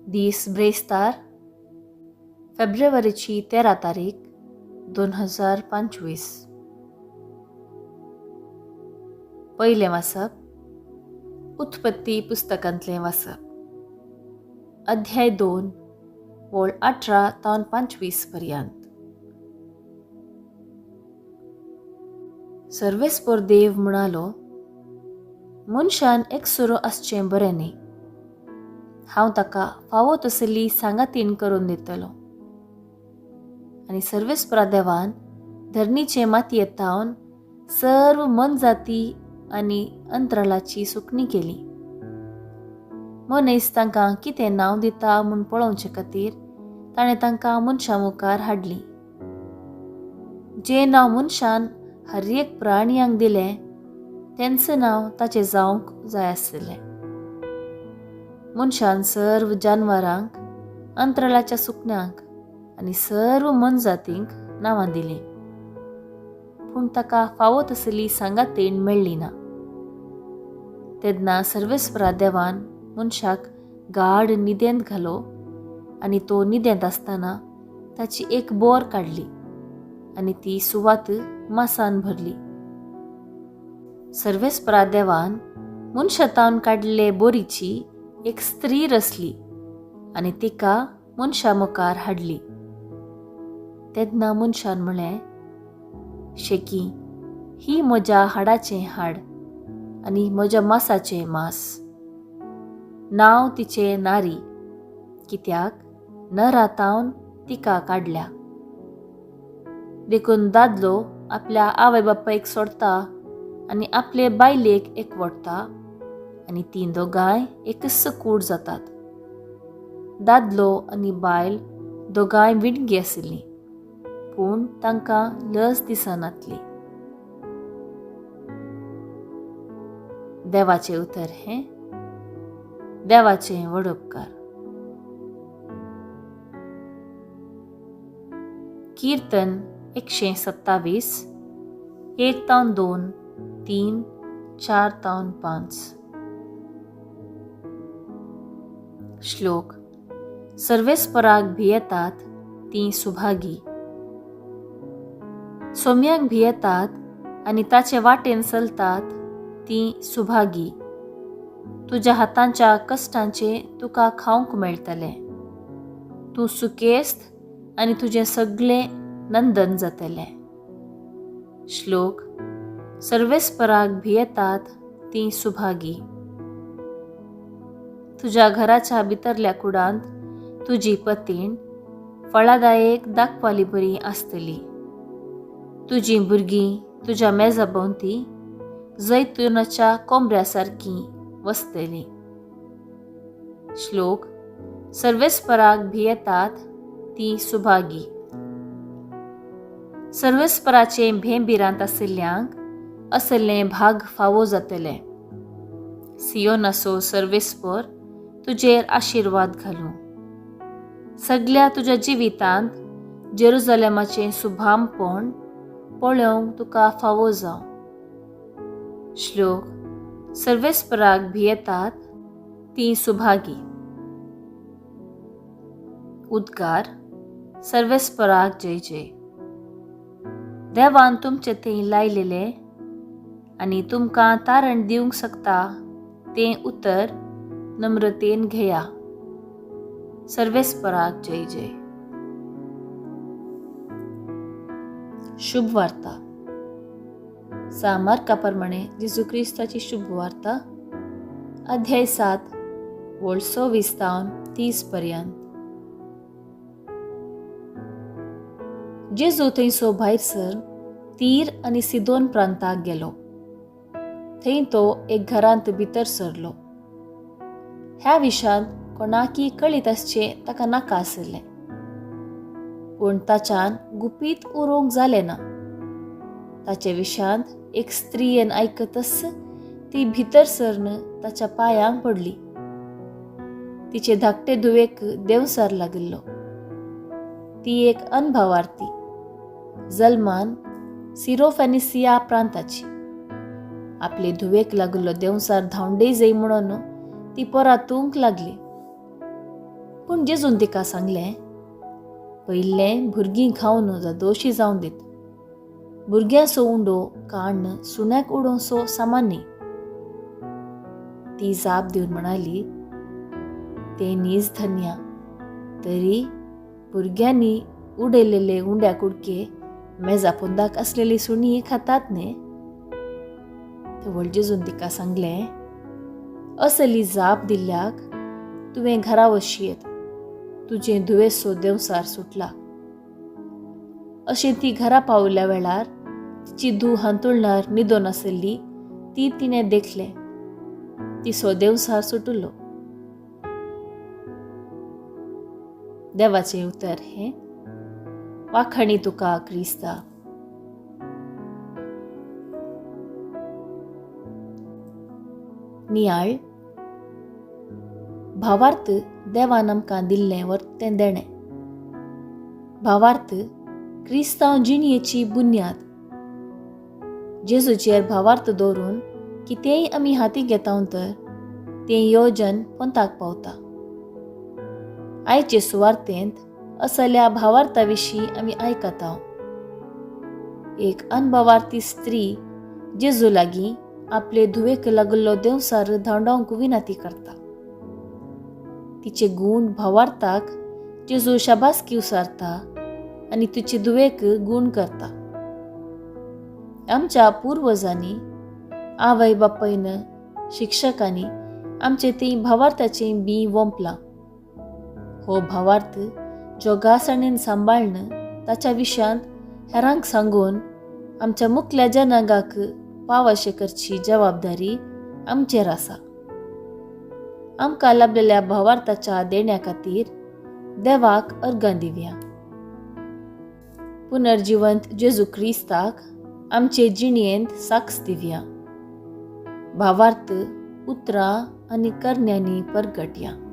दीस ब्रेस्तार फेब्रुवारीची 13 तारीख 2025. पहिले वाचप उत्पत्ती पुस्तकांतले वाचप अध्याय 2 ओळ 18 तावन 25 पर्यंत. सर्वेस्पर देव म्हणालो, मनशान एकसुरो आसचें बरें न्ही. हांव ताका फावो तसली सांगातीण करून दितलो. आनी सर्वेस्परा देवान धरणीचे मातयेंत थावन सर्व मन जाती आनी अंतराळाची सुकणी केली. मनीस तांकां कितें नांव दिता म्हूण पळोवचे खातीर ताणें तांकां मनशां मुखार हाडली. जें नांव मनशान हर एक प्राणियांक दिलें तेंचं नांव ताचें जावंक जाय आसलें. मनशान सर्व जानवरांक, अंतराळाच्या सुकण्यांक आनी सर्व मनजातींक नांवां दिलीं. पूण ताका फावो तसली सांगातीण मेळ्ळी ना. तेन्ना सर्वेस्परा देवान मनशाक गाढ न्हिदेंत घालो आनी तो न्हिदेंत आसतना ताची एक बोर काडली आनी ती सुवात मासान भरली. सर्वेस्परा देवान मनशातावन काडिल्ले बोरीची एक स्त्री रचली आनी तिका मनशा मुखार हाडली. तेन्ना मनशान म्हळें, शेकी, ही म्हज्या हाडाचें हाड आनी म्हज्या मांसाचें मांस. नांव तिचें नारी, कित्याक नरातावन तिका काडल्या. देखून दादलो आपल्या आवय बापायक सोडता आनी आपले बायलेक एकवटता आनी तीं दोगांय एकच कूड जातात. दादलो आनी बायल दोगांय विणगी आशिल्लीं, पूण तांकां लज दिसनातली. देवाचें उतर हें देवाचें व्हड उपकार. कीर्तन 127 1 तावन 2 3 4 तावन 5. श्लोक. सर्वेस्पराक भियेतात तीं सुभागी. सोम्याक भियेतात आनी ताचे वाटेन चलतात तीं सुभागी. तुज्या हातांच्या कश्टांचे तुका खावंक मेळटलें. तूं सुकेस्त आनी तुजें सगळें नंदन जातलें. श्लोक. सर्वेस्पराक भियेतात तीं सुभागी. तुज्या घराच्या भितरल्या कुडांत तुजी पतीण फळादायक दाखवाली बरी आसतली. तुजीं भुरगीं तुज्या मेजा भोंवती जैतुनाच्या कोंबऱ्या सारकीं वसतलीं. श्लोक. सर्वेस्पराक भियेतात तीं सुभागी. सर्वेस्पराचें भेंबिरांत आशिल्ल्यांक असलें भाग फावो जातलें. सियोनाचो सर्वेस्पर तुजेर आशिर्वाद घालूं. सगळ्या तुज्या जिवितांत जेरुसलेमाचें सुभामपण पळोवंक तुका फावो जावं. श्लोक. सर्वेस्पराक भियेतात तीं सुभागी. उद्गार. सर्वेस्पराक जय जय. देवान तुमचे थंय लायलेलें आनी तुमकां तारण दिवंक शकता तें उतर नम्रतेन घेया. सर्वेस्पराक जय जय. शुभ वार्ता. मार्का प्रमाणे जेजू क्रिस्ताची शुभ वार्ता अध्याय 7 ओळ 26 तावन 30 पर्यंत. जेजू थंयसो भायर सर तीर आनी सिदोन प्रांताक गेलो. थंय तो एक घरांत भितर सरलो. ह्या विशांत कोणाकी कळीत आसचें ताका नाका आसलें. पूण ताच्यान गुपीत उरूंक जालें ना. ताचे विशांत एक स्त्रियेन आयकतच ती भितर सरन ताच्या पांयांक पडली. तिचे धाकटे धुवेक देंवसार लागिल्लो. ती एक अनभावार्थी, जल्मान सिरोफेनिसिया प्रांताची. आपले धुवेक लागलो देंवसार धांवडे जाय म्हणून ती परतूंक लागली. पूण जेजून तिका सांगलें, पयलें भुरगीं खावन जा दोशी जावन दीत. भुरग्याचो उंडो काडून सुण्याक उडोवचो सामान न्ही. ती जाप दिवन म्हणाली, ते नीज धन्या, तरी भुरग्यांनी उडयलेले उंड्या कुडके मेजा पोंदाक आसलेली सुणी खातात न्ही. तेवळ जेजून तिका सांगलें, असली जाप दिल्ल्याक तुवें घरा वशी येत, तुजें दुयेसो देंवसार सुटला. अशें ती घरा पावल्या वेळार तिची धूव हांतुळणार न्हिदोन आसली ती तिणें देखलें. तिचो देंवसार सुटलो. देवाचें उतर हें, वाखणी तुका क्रिस्ता. नियाळ भावार्थ देवान आमकां दिल्लें वर्तें देणें. भावार्थ क्रिस्तांव जिणयेची बुन्याद. जेजूचेर भावार्थ दवरून कितेंय आमी हाती घेता तर तें येवजन पंथाक पावता. आयचे सुवार्थेंत असल्या भावार्था विशीं आमी आयकता. एक अनभावार्थी स्त्री जेजू लागीं आपले धुवेक लागलो देंवसार धांवडावंक विनंती करता. तिचे गूण भावार्थाक जेजू शाबासकी उसारता आनी तुजे धुवेक गूण करता. आमच्या पुर्वजांनी, आवय बापायन, शिक्षकांनी आमचे ते भावार्थाचें बी वंपलां. हो भावार्थ जोगासणेन सांबाळन ताच्या विशयांत हेरांक सांगून आमच्या मुखल्या जनांगाक पाव अशें करची जबाबदारी आमचेर आसा. आमकां लाभलेल्या भावार्थाच्या देण्या खातीर देवाक अर्गां दिवया. पुनर्जिवंत जेजू क्रिस्ताक आमचे जिणयेंत साक्ष दिवया. भावार्थ उतरां आनी करण्यांनी परगटया.